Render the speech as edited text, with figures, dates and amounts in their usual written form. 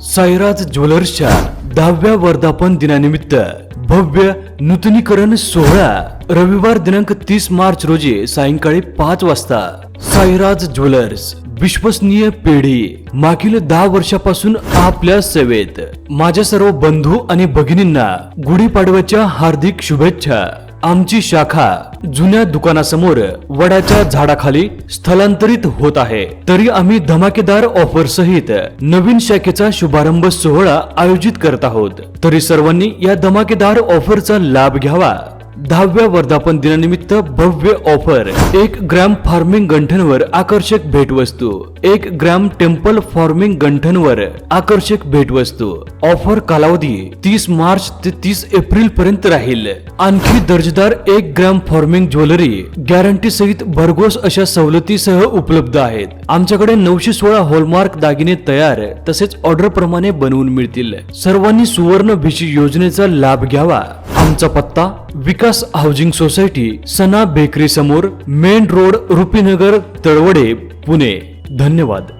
साईराज ज्वेलर्सच्या 10व्या वर्धापन दिनानिमित्त भव्य नूतनीकरण सोहळा रविवार दिनांक 30 मार्च रोजी सायंकाळी 5 वाजता साईराज ज्वेलर्स विश्वसनीय पेढी मागील 10 वर्षापासून आपल्या सेवेत। माझ्या सर्व बंधू आणि भगिनींना गुढीपाडव्याच्या हार्दिक शुभेच्छा। आमची शाखा जुन्या दुकानासमोर वडाच्या झाडाखाली स्थलांतरित होत आहे, तरी आम्ही धमाकेदार ऑफर सहित नवीन शाखेचा शुभारंभ सोहळा आयोजित करत आहोत। तरी सर्वांनी या धमाकेदार ऑफरचा लाभ घ्यावा। 10व्या वर्धापन दिनानिमित्त भव्य ऑफर 1 ग्रॅम फार्मिंग गंठनवर आकर्षक भेटवस्तू, 1 ग्रॅम टेम्पल फार्मिंग गंठनवर आकर्षक भेटवस्तू। ऑफर कालावधी 30 मार्च ते 30 एप्रिल पर्यंत राहील। आणखी दर्जेदार 1 ग्रॅम फार्मिंग ज्वेलरी गॅरंटी सहित भरघोस अशा सवलतीसह उपलब्ध आहेत। आमच्याकडे 916 हॉलमार्क दागिने तयार तसेच ऑर्डर प्रमाणे बनवून मिळतील। सर्वांनी सुवर्ण भिशी योजनेचा लाभ घ्यावा। आमचा पत्ता विकास हाऊसिंग सोसायटी, सना बेकरी समोर, मेन रोड, रुपीनगर, तळवडे, पुणे। धन्यवाद।